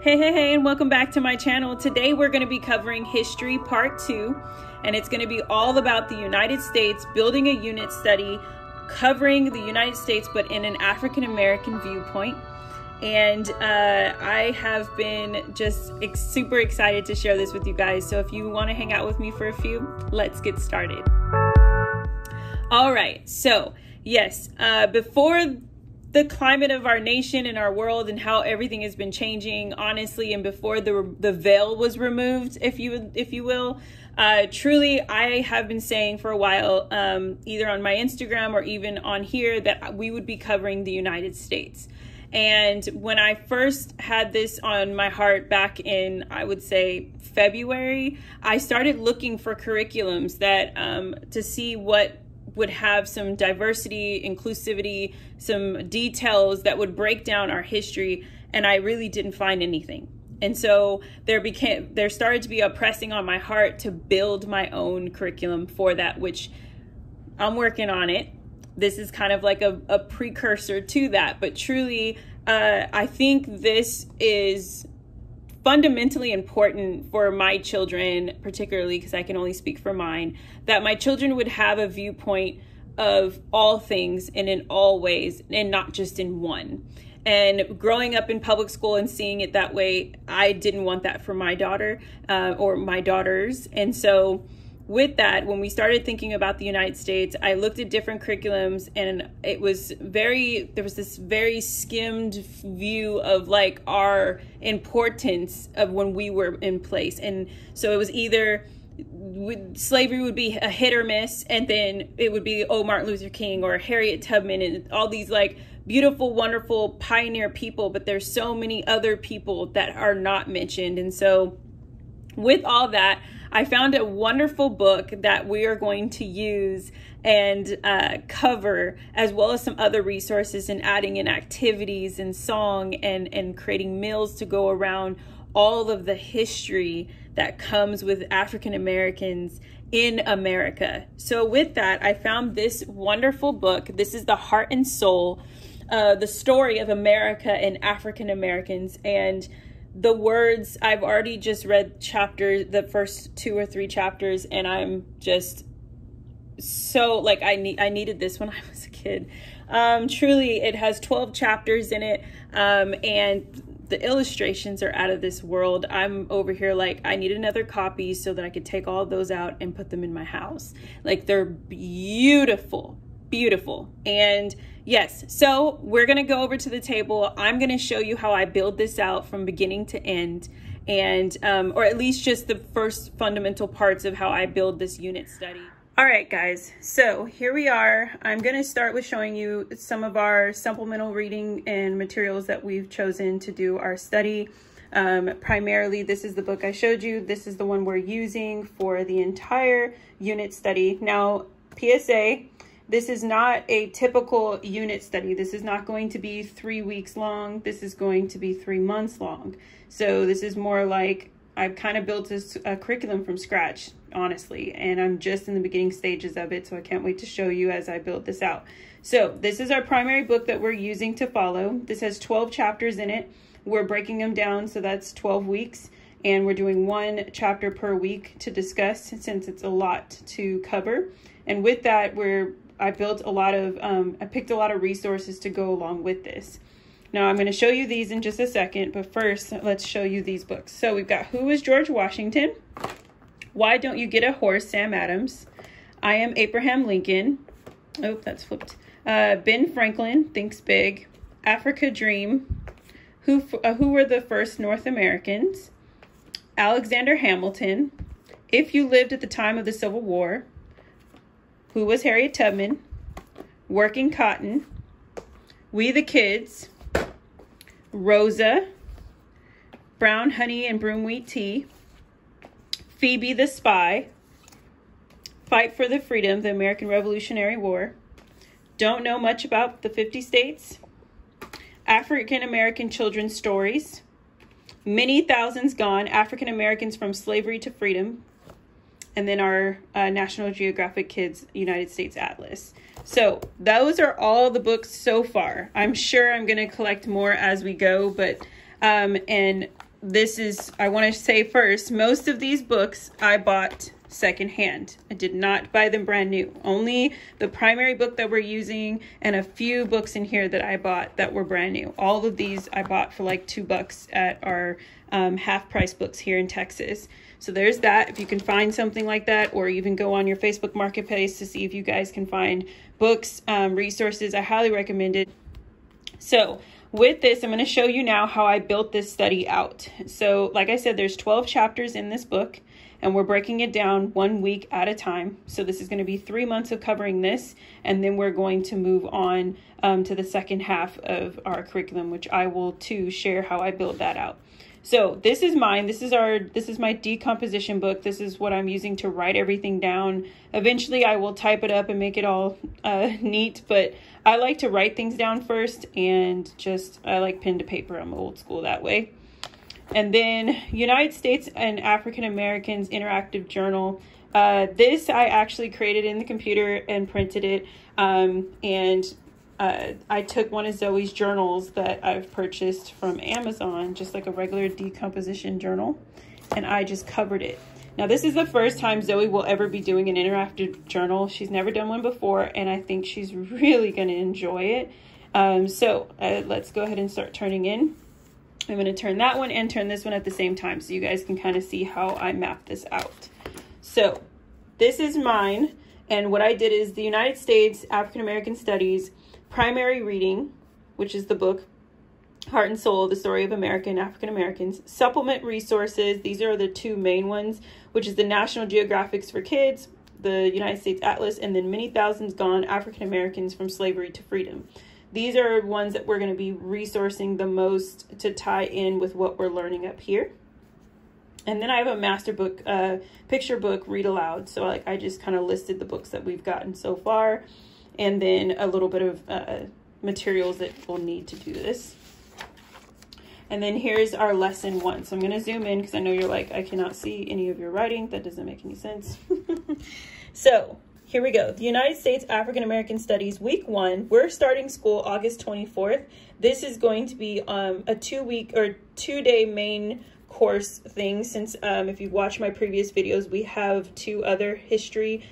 Hey, and welcome back to my channel. Today we're going to be covering History Part 2, and it's going to be all about the United States, building a unit study, covering the United States, but in an African-American viewpoint. And I have been just super excited to share this with you guys. So if you want to hang out with me for a few, let's get started. All right, so yes, before the climate of our nation and our world and how everything has been changing, honestly, and before the veil was removed, if you will, truly, I have been saying for a while, either on my Instagram or even on here, that we would be covering the United States. And when I first had this on my heart back in, I would say, February, I started looking for curriculums that to see what would have some diversity, inclusivity, some details that would break down our history, and I really didn't find anything. And so there started to be a pressing on my heart to build my own curriculum for that, which I'm working on it. This is kind of like a precursor to that, but truly, I think this is fundamentally important for my children, particularly because I can only speak for mine, that my children would have a viewpoint of all things and in all ways and not just in one. And growing up in public school and seeing it that way, I didn't want that for my daughter or my daughters. And so with that, when we started thinking about the United States, I looked at different curriculums, and there was this very skimmed view of like our importance of when we were in place. And so it was either slavery would be a hit or miss, and then it would be, oh, Martin Luther King or Harriet Tubman and all these like beautiful, wonderful pioneer people, but there's so many other people that are not mentioned. And so with all that, I found a wonderful book that we are going to use and cover, as well as some other resources, and adding in activities and song and creating meals to go around all of the history that comes with African Americans in America. So with that, I found this wonderful book. This is The Heart and Soul, the story of America and African Americans. And the words, I've already just read the first 2 or 3 chapters, and I'm just so like, I needed this when I was a kid. Truly, it has 12 chapters in it, and the illustrations are out of this world. I'm over here like, I need another copy so that I could take all of those out and put them in my house. Like, they're beautiful, beautiful. And yes, so we're going to go over to the table. I'm going to show you how I build this out from beginning to end, and or at least just the first fundamental parts of how I build this unit study. All right, guys, so here we are. I'm going to start with showing you some of our supplemental reading and materials that we've chosen to do our study. Primarily, this is the book I showed you. This is the one we're using for the entire unit study. Now, PSA, this is not a typical unit study. This is not going to be 3 weeks long. This is going to be 3 months long. So this is more like, I've kind of built this curriculum from scratch, honestly, and I'm just in the beginning stages of it, so I can't wait to show you as I build this out. So this is our primary book that we're using to follow. This has 12 chapters in it. We're breaking them down, so that's 12 weeks, and we're doing 1 chapter per week to discuss, since it's a lot to cover. And with that, I picked a lot of resources to go along with this. Now, I'm going to show you these in just a second, but first, let's show you these books. So we've got Who is George Washington? Why Don't You Get a Horse? Sam Adams. I Am Abraham Lincoln. Oh, that's flipped. Ben Franklin Thinks Big. Africa Dream. Who Were the First North Americans? Alexander Hamilton. If You Lived at the Time of the Civil War. Who Was Harriet Tubman? Working Cotton. We the Kids. Rosa. Brown Honey and Broom Wheat Tea. Phoebe the Spy. Fight for the Freedom, the American Revolutionary War. Don't Know Much About the 50 States. African American Children's Stories. Many Thousands Gone, African Americans from Slavery to Freedom. And then our National Geographic Kids United States Atlas. So those are all the books so far. I'm sure I'm going to collect more as we go, but and I want to say first, most of these books I bought secondhand. I did not buy them brand new. Only the primary book that we're using and a few books in here that I bought that were brand new. All of these I bought for like $2 at our half price books here in Texas. So there's that. If you can find something like that, or even go on your Facebook Marketplace to see if you guys can find books, resources, I highly recommend it. So with this, I'm going to show you now how I built this study out. So like I said, there's 12 chapters in this book, and we're breaking it down 1 week at a time. So this is going to be 3 months of covering this, and then we're going to move on to the second half of our curriculum, which I will too share how I build that out. So this is mine. This is my decomposition book. This is what I'm using to write everything down. Eventually I will type it up and make it all neat, but I like to write things down first, and I like pen to paper. I'm old school that way. And then United States and African Americans Interactive Journal. This I actually created in the computer and printed it. I took one of Zoe's journals that I've purchased from Amazon, just like a regular decomposition journal, and I just covered it. Now, this is the first time Zoe will ever be doing an interactive journal. She's never done one before, and I think she's really going to enjoy it. Let's go ahead and start turning in. I'm going to turn that one and turn this one at the same time so you guys can kind of see how I map this out. So this is mine, and what I did is the United States African American Studies primary reading, which is the book Heart and Soul, The Story of America and African Americans. Supplement resources, these are the two main ones, which is the National Geographics for Kids, the United States Atlas, and then Many Thousands Gone, African Americans from Slavery to Freedom. These are ones that we're going to be resourcing the most to tie in with what we're learning up here. And then I have a master book, picture book, read aloud. So I just kind of listed the books that we've gotten so far, and then a little bit of materials that we'll need to do this. And then here's our lesson 1. So I'm going to zoom in because I know you're like, I cannot see any of your writing. That doesn't make any sense. So here we go. The United States African American Studies, week 1. We're starting school August 24th. This is going to be a 2-week or 2-day main course thing, since if you watch my previous videos, we have 2 other history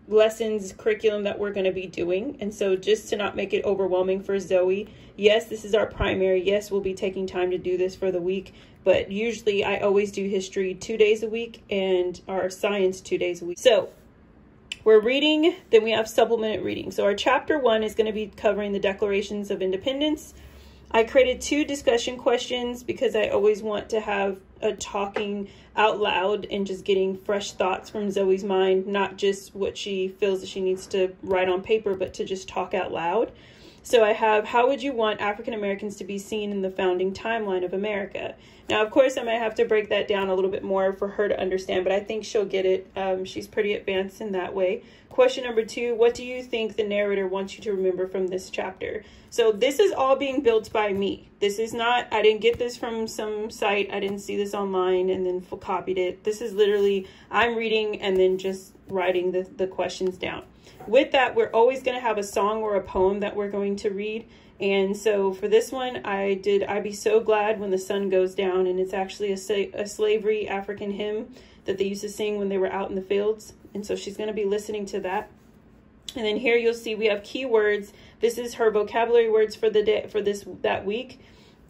lessons curriculum that we're going to be doing. And so just to not make it overwhelming for Zoe, yes, this is our primary. Yes, we'll be taking time to do this for the week, but usually I always do history 2 days a week and our science 2 days a week. So we're reading, then we have supplemented reading. So our chapter 1 is going to be covering the Declarations of Independence. I created 2 discussion questions because I always want to have a talking out loud and just getting fresh thoughts from Zoe's mind, not just what she feels that she needs to write on paper, but to just talk out loud. So I have, how would you want African Americans to be seen in the founding timeline of America? Now, of course, I might have to break that down a little bit more for her to understand, but I think she'll get it. She's pretty advanced in that way. Question number 2, what do you think the narrator wants you to remember from this chapter? So this is all being built by me. This is not, I didn't get this from some site. I didn't see this online and then copied it. This is literally, I'm reading and then just writing the questions down. With that, we're always going to have a song or a poem that we're going to read. And so for this one, I'd be so glad when the sun goes down, and it's actually a slavery African hymn that they used to sing when they were out in the fields. And so she's going to be listening to that. And then here you'll see we have keywords. This is her vocabulary words for the day, for that week.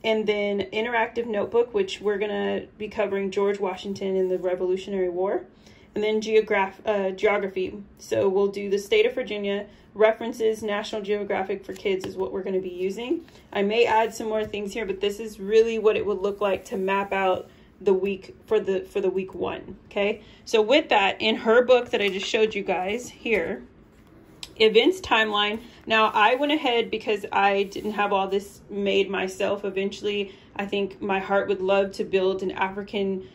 And then interactive notebook, which we're going to be covering George Washington and the Revolutionary War. And then geography. So we'll do the state of Virginia, references, National Geographic for Kids is what we're going to be using. I may add some more things here, but this is really what it would look like to map out the week for the week 1. Okay. So with that, in her book that I just showed you guys here, events timeline. Now I went ahead because I didn't have all this made myself. Eventually, I think my heart would love to build an African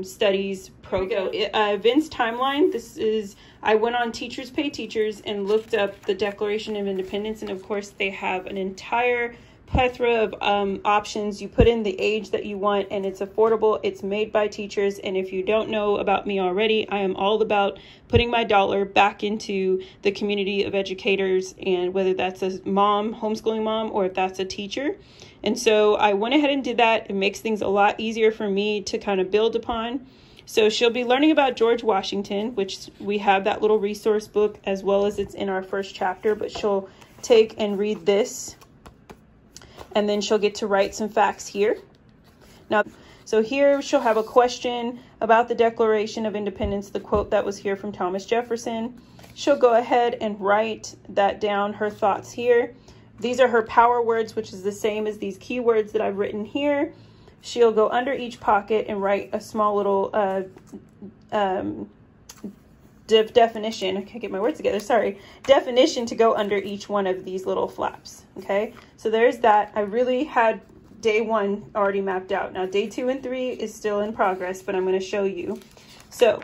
studies program. Events timeline. This is, I went on Teachers Pay Teachers and looked up the Declaration of Independence. And of course, they have an entire plethora of options. You put in the age that you want and it's affordable. It's made by teachers. And if you don't know about me already, I am all about putting my dollar back into the community of educators, and whether that's a mom, homeschooling mom, or if that's a teacher. And so I went ahead and did that. It makes things a lot easier for me to kind of build upon. So she'll be learning about George Washington, which we have that little resource book as well as it's in our first chapter, but she'll take and read this. And then she'll get to write some facts here. Now, so here she'll have a question about the Declaration of Independence, the quote that was here from Thomas Jefferson. She'll go ahead and write that down, her thoughts here. These are her power words, which is the same as these keywords that I've written here. She'll go under each pocket and write a small little definition. I can't get my words together, sorry. Definition to go under each one of these little flaps, okay? So there's that. I really had day 1 already mapped out. Now day 2 and 3 is still in progress, but I'm going to show you. So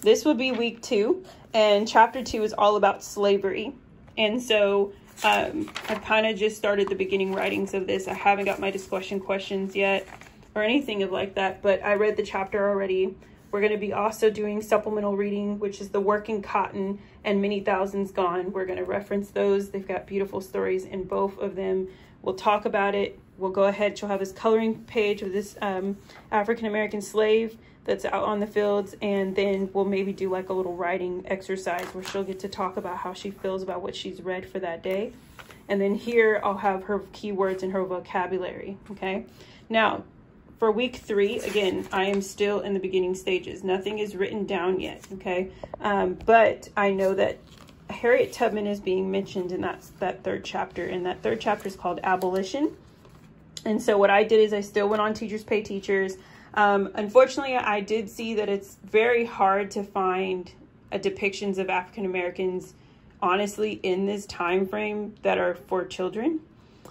this will be week 2, and chapter 2 is all about slavery. And so I kind of just started the beginning writings of this. I haven't got my discussion questions yet or anything of like that, but I read the chapter already. We're going to be also doing supplemental reading, which is The Working Cotton and Many Thousands Gone. We're going to reference those. They've got beautiful stories in both of them. We'll talk about it. We'll go ahead. She'll have this coloring page of this African-American slave that's out on the fields, and then we'll maybe do like a little writing exercise where she'll get to talk about how she feels about what she's read for that day. And then here I'll have her keywords and her vocabulary, okay? Now, for week 3, again, I am still in the beginning stages. Nothing is written down yet, okay? But I know that Harriet Tubman is being mentioned in that 3rd chapter, and that 3rd chapter is called Abolition. And so what I did is I still went on Teachers Pay Teachers. Unfortunately, I did see that it's very hard to find depictions of African Americans, honestly, in this time frame that are for children.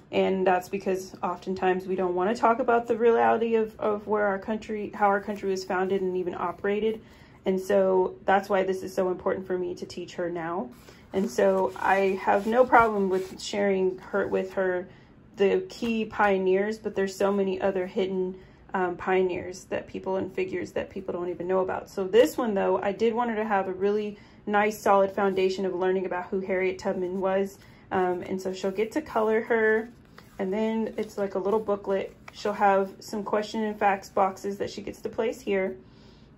And that's because oftentimes we don't want to talk about the reality of where our country, how our country was founded and even operated. And so that's why this is so important for me to teach her now. And so I have no problem with sharing with her the key pioneers, but there's so many other hidden pioneers that people and figures that people don't even know about. So this one, though, I did want her to have a really nice solid foundation of learning about who Harriet Tubman was. And so she'll get to color her, and then it's like a little booklet. She'll have some question and facts boxes that she gets to place here.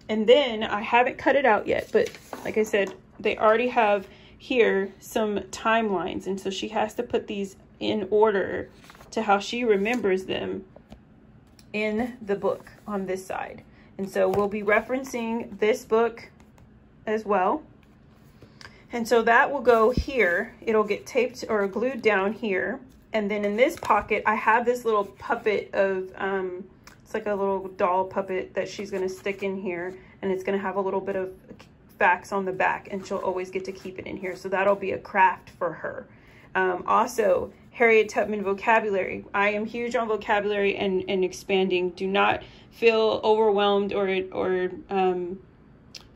And then I haven't cut it out yet, but like I said, they already have here some timelines. And so she has to put these in order to how she remembers them in the book on this side. And so we'll be referencing this book as well. And so that will go here. It'll get taped or glued down here. And then in this pocket, I have this little puppet of, it's like a little doll puppet that she's gonna stick in here. And it's gonna have a little bit of facts on the back, and she'll always get to keep it in here. So that'll be a craft for her. Also, Harriet Tubman vocabulary. I am huge on vocabulary and expanding. Do not feel overwhelmed or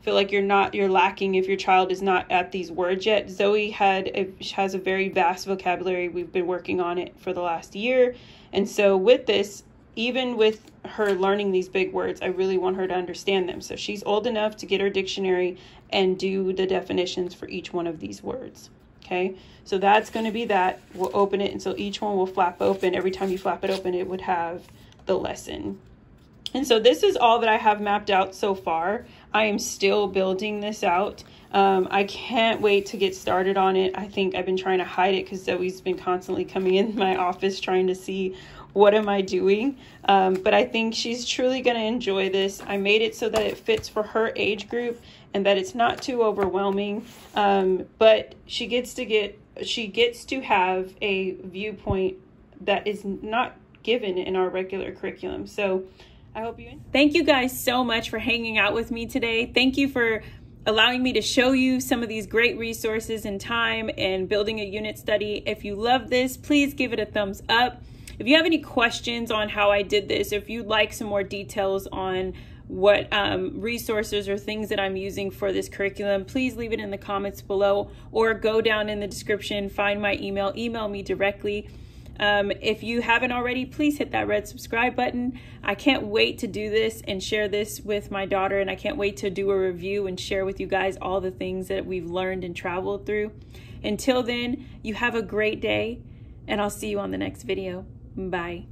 feel like you're lacking if your child is not at these words yet. Zoe has a very vast vocabulary. We've been working on it for the last year. And so with this, even with her learning these big words, I really want her to understand them. So she's old enough to get her dictionary and do the definitions for each one of these words. Okay, so that's going to be that. We'll open it, and so each one will flap open. Every time you flap it open, it would have the lesson. And so this is all that I have mapped out so far. I am still building this out. I can't wait to get started on it. I think I've been trying to hide it because Zoe's been constantly coming in my office trying to see what am I doing. But I think she's truly going to enjoy this. I made it so that it fits for her age group and that it's not too overwhelming. But she gets to have a viewpoint that is not given in our regular curriculum. So I hope you enjoy. Thank you guys so much for hanging out with me today. Thank you for allowing me to show you some of these great resources in time and building a unit study. If you love this, please give it a thumbs up. If you have any questions on how I did this, if you'd like some more details on what resources or things that I'm using for this curriculum, please leave it in the comments below or go down in the description, find my email me directly. If you haven't already, please hit that red subscribe button. I can't wait to do this and share this with my daughter, and I can't wait to do a review and share with you guys all the things that we've learned and traveled through. Until then, you have a great day, and I'll see you on the next video. Bye.